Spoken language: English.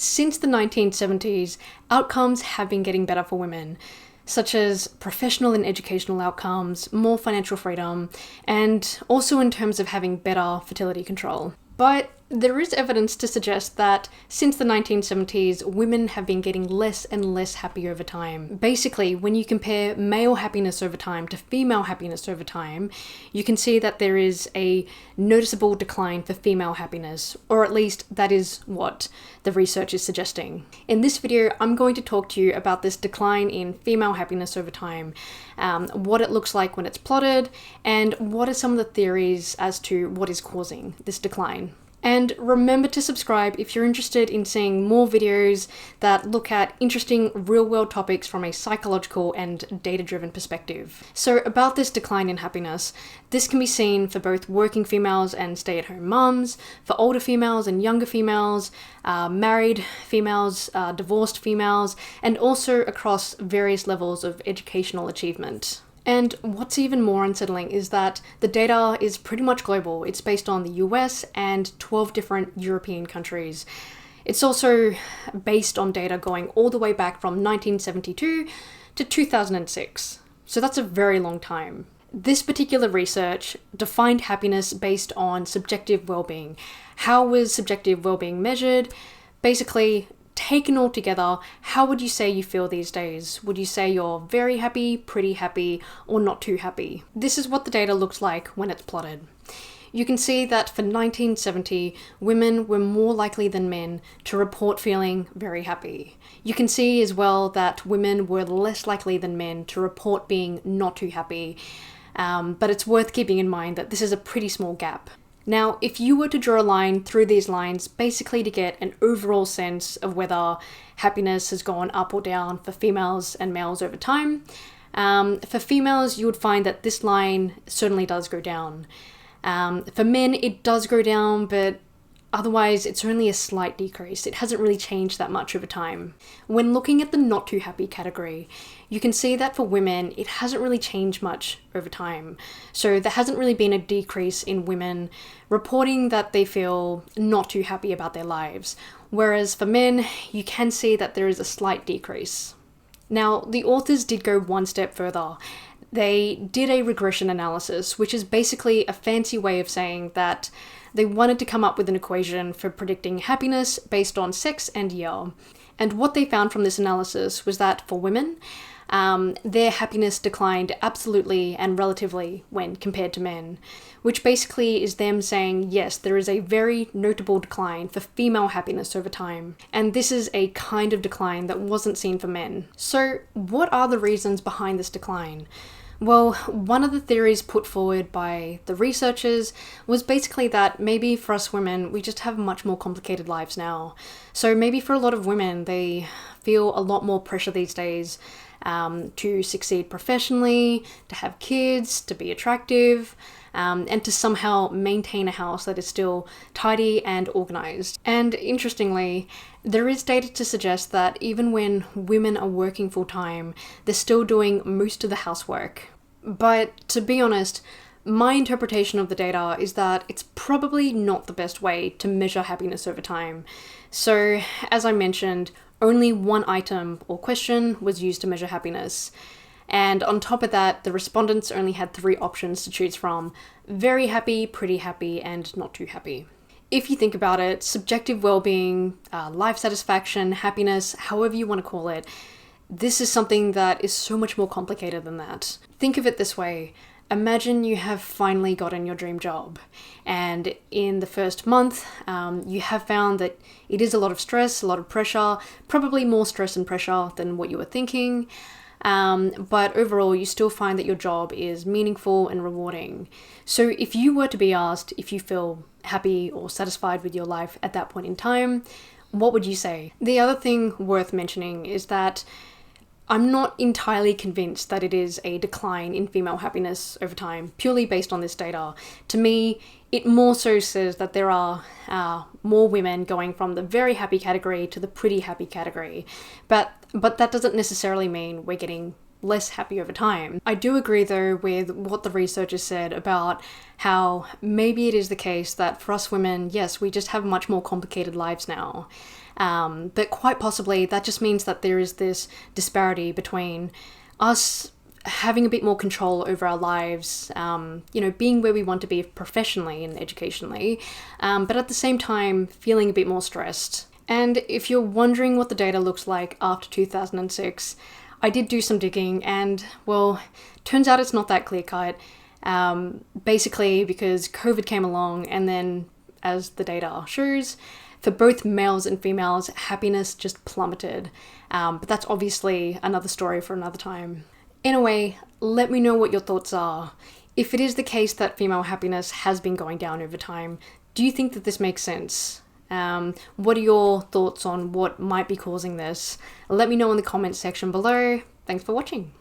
Since the 1970s, outcomes have been getting better for women, such as professional and educational outcomes, more financial freedom, and also in terms of having better fertility control. But there is evidence to suggest that since the 1970s, women have been getting less and less happy over time. Basically, when you compare male happiness over time to female happiness over time, you can see that there is a noticeable decline for female happiness, or at least that is what the research is suggesting. In this video, I'm going to talk to you about this decline in female happiness over time, what it looks like when it's plotted, and what are some of the theories as to what is causing this decline. And remember to subscribe if you're interested in seeing more videos that look at interesting real-world topics from a psychological and data-driven perspective. So about this decline in happiness, this can be seen for both working females and stay-at-home mums, for older females and younger females, married females, divorced females, and also across various levels of educational achievement. And what's even more unsettling is that the data is pretty much global. It's based on the US and 12 different European countries. It's also based on data going all the way back from 1972 to 2006. So that's a very long time. This particular research defined happiness based on subjective well-being. How was subjective well-being measured? Basically, taken all together, how would you say you feel these days? Would you say you're very happy, pretty happy, or not too happy? This is what the data looks like when it's plotted. You can see that for 1970, women were more likely than men to report feeling very happy. You can see as well that women were less likely than men to report being not too happy, but it's worth keeping in mind that this is a pretty small gap. Now, if you were to draw a line through these lines, basically to get an overall sense of whether happiness has gone up or down for females and males over time, for females, you would find that this line certainly does go down. For men, it does go down, but otherwise, it's only a slight decrease. It hasn't really changed that much over time. When looking at the not too happy category, you can see that for women, it hasn't really changed much over time. So there hasn't really been a decrease in women reporting that they feel not too happy about their lives. Whereas for men, you can see that there is a slight decrease. Now, the authors did go one step further. They did a regression analysis, which is basically a fancy way of saying that they wanted to come up with an equation for predicting happiness based on sex and year. And what they found from this analysis was that for women, their happiness declined absolutely and relatively when compared to men, which basically is them saying, yes, there is a very notable decline for female happiness over time. And this is a kind of decline that wasn't seen for men. So what are the reasons behind this decline? Well, one of the theories put forward by the researchers was basically that maybe for us women, we just have much more complicated lives now. So maybe for a lot of women, they feel a lot more pressure these days to succeed professionally, to have kids, to be attractive, and to somehow maintain a house that is still tidy and organized. And interestingly, there is data to suggest that even when women are working full-time, they're still doing most of the housework. But to be honest, my interpretation of the data is that it's probably not the best way to measure happiness over time. So, as I mentioned, only one item or question was used to measure happiness. And on top of that, the respondents only had 3 options to choose from: very happy, pretty happy, and not too happy. If you think about it, subjective well-being, life satisfaction, happiness, however you want to call it, this is something that is so much more complicated than that. Think of it this way. Imagine you have finally gotten your dream job, and in the first month, you have found that it is a lot of stress, a lot of pressure, probably more stress and pressure than what you were thinking. But overall, you still find that your job is meaningful and rewarding. So if you were to be asked if you feel happy or satisfied with your life at that point in time, what would you say? The other thing worth mentioning is that I'm not entirely convinced that it is a decline in female happiness over time, purely based on this data. To me, it more so says that there are more women going from the very happy category to the pretty happy category. But that doesn't necessarily mean we're getting less happy over time. I do agree though with what the researchers said about how maybe it is the case that for us women, yes, we just have much more complicated lives now. But quite possibly that just means that there is this disparity between us having a bit more control over our lives, being where we want to be professionally and educationally, but at the same time feeling a bit more stressed. And if you're wondering what the data looks like after 2006, I did do some digging and, well, turns out it's not that clear-cut. Basically because COVID came along and then, as the data shows, for both males and females, happiness just plummeted. But that's obviously another story for another time. Anyway, let me know what your thoughts are. If it is the case that female happiness has been going down over time, do you think that this makes sense? What are your thoughts on what might be causing this? Let me know in the comments section below. Thanks for watching.